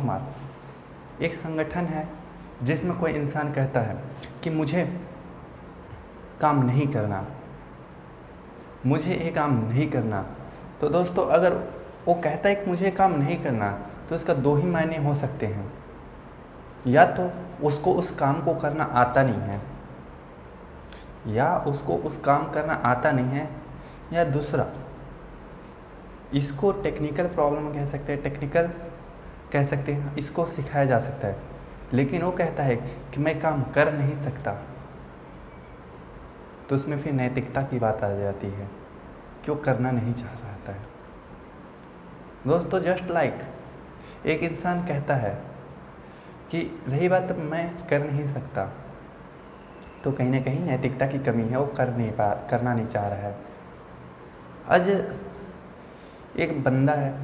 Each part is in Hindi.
कुमार एक संगठन है जिसमें कोई इंसान कहता है कि मुझे काम नहीं करना, मुझे ये काम नहीं करना। तो दोस्तों अगर वो कहता है कि मुझे काम नहीं करना तो इसका दो ही मायने हो सकते हैं, या तो उसको उस काम को करना आता नहीं है, या उसको उस काम करना आता नहीं है, या दूसरा इसको टेक्निकल प्रॉब्लम कह सकते हैं, टेक्निकल कह सकते हैं, इसको सिखाया जा सकता है, लेकिन वो कहता है कि मैं काम कर नहीं सकता। तो उसमें फिर नैतिकता की बात आ जाती है, क्यों करना नहीं चाह रहा था। दोस्तों जस्ट लाइक एक इंसान कहता है कि रही बात मैं कर नहीं सकता, तो कहीं ना कहीं नैतिकता की कमी है, वो करना नहीं चाह रहा है। आज एक बंदा है,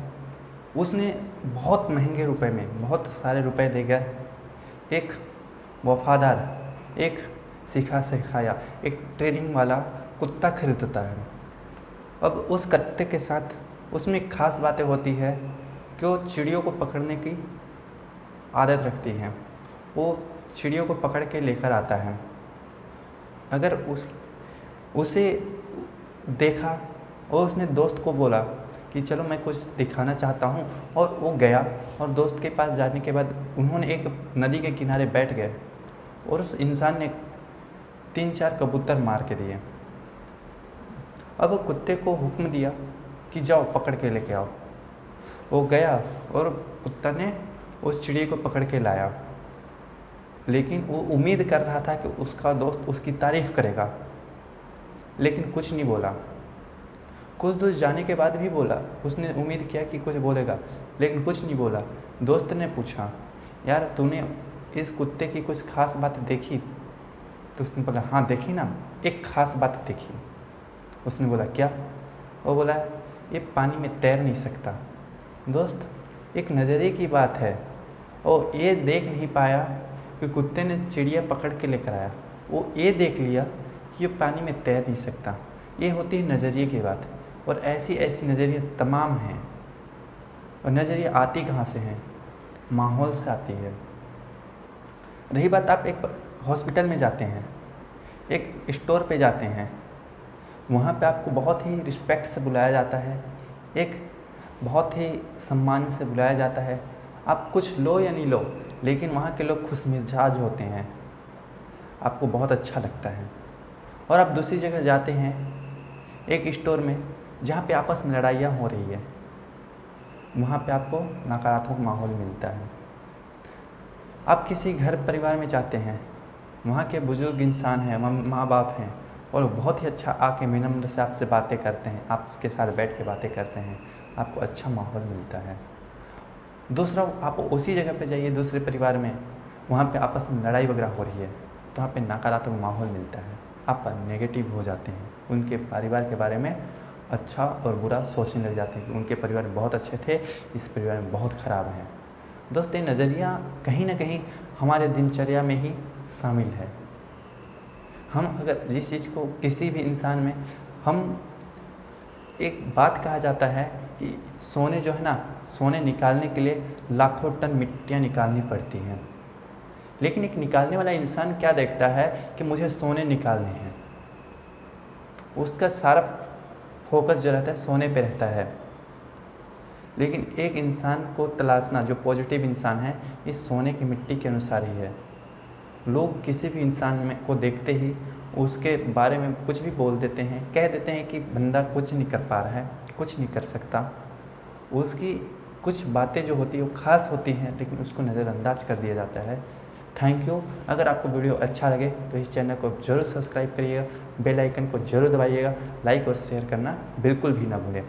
उसने बहुत महंगे रुपए में, बहुत सारे रुपए देकर एक वफादार, एक सीखा सिखाया, एक ट्रेनिंग वाला कुत्ता खरीदता है। अब उस कुत्ते के साथ उसमें एक ख़ास बातें होती है कि वो चिड़ियों को पकड़ने की आदत रखती है, वो चिड़ियों को पकड़ के लेकर आता है। अगर उसे देखा और उसने दोस्त को बोला कि चलो मैं कुछ दिखाना चाहता हूँ, और वो गया और दोस्त के पास जाने के बाद उन्होंने एक नदी के किनारे बैठ गए और उस इंसान ने 3-4 कबूतर मार के दिए। अब कुत्ते को हुक्म दिया कि जाओ पकड़ के लेके आओ। वो गया और कुत्ता ने उस चिड़िया को पकड़ के लाया, लेकिन वो उम्मीद कर रहा था कि उसका दोस्त उसकी तारीफ़ करेगा, लेकिन कुछ नहीं बोला। कुछ दूर जाने के बाद भी बोला, उसने उम्मीद किया कि कुछ बोलेगा, लेकिन कुछ नहीं बोला। दोस्त ने पूछा, यार तूने इस कुत्ते की कुछ ख़ास बात देखी? तो उसने बोला, हाँ देखी ना, एक ख़ास बात देखी। उसने बोला, क्या? वो बोला, ये पानी में तैर नहीं सकता। दोस्त एक नज़रिए की बात है, और ये देख नहीं पाया कि कुत्ते ने चिड़िया पकड़ के लेकर आया, वो ये देख लिया कि ये पानी में तैर नहीं सकता। ये होती है नज़रिए की बात, और ऐसी ऐसी नज़रिए तमाम हैं। और नज़रिए आती कहाँ से हैं? माहौल से आती है। रही बात, आप एक हॉस्पिटल में जाते हैं, एक स्टोर पे जाते हैं, वहाँ पे आपको बहुत ही रिस्पेक्ट से बुलाया जाता है, एक बहुत ही सम्मान से बुलाया जाता है। आप कुछ लो या नहीं लो, लेकिन वहाँ के लोग खुशमिजाज होते हैं, आपको बहुत अच्छा लगता है। और आप दूसरी जगह जाते हैं, एक स्टोर में जहाँ पे आपस में लड़ाइयाँ हो रही है, वहाँ पे आपको नकारात्मक माहौल मिलता है। आप किसी घर परिवार में जाते हैं, वहाँ के बुज़ुर्ग इंसान हैं, माँ बाप हैं, और बहुत ही अच्छा आके विनम्र से आपसे बातें करते हैं, आपके साथ बैठ के बातें करते हैं, आपको अच्छा माहौल मिलता है। दूसरा, आप उसी जगह पे जाइए दूसरे परिवार में, वहाँ पे आपस में लड़ाई वगैरह हो रही है, तो वहाँ पे नकारात्मक माहौल मिलता है, आप नेगेटिव हो जाते हैं, उनके परिवार के बारे में अच्छा और बुरा सोचने लग जाते हैं कि उनके परिवार बहुत अच्छे थे, इस परिवार में बहुत ख़राब हैं। दोस्तों ये नज़रिया कहीं ना कहीं हमारे दिनचर्या में ही शामिल है। हम अगर जिस चीज़ को किसी भी इंसान में, हम एक बात कहा जाता है कि सोने जो है ना, सोने निकालने के लिए लाखों टन मिट्टियाँ निकालनी पड़ती हैं, लेकिन एक निकालने वाला इंसान क्या देखता है कि मुझे सोने निकालने हैं, उसका सारा फोकस जो रहता है सोने पे रहता है। लेकिन एक इंसान को तलाशना, जो पॉजिटिव इंसान है, इस सोने की मिट्टी के अनुसार ही है। लोग किसी भी इंसान में को देखते ही उसके बारे में कुछ भी बोल देते हैं, कह देते हैं कि बंदा कुछ नहीं कर पा रहा है, कुछ नहीं कर सकता। उसकी कुछ बातें जो होती है वो ख़ास होती हैं, लेकिन उसको नज़रअंदाज कर दिया जाता है। Thank you. अगर आपको वीडियो अच्छा लगे तो इस चैनल को ज़रूर सब्सक्राइब करिएगा, बेल आइकन को ज़रूर दबाइएगा, लाइक और शेयर करना बिल्कुल भी ना भूलें।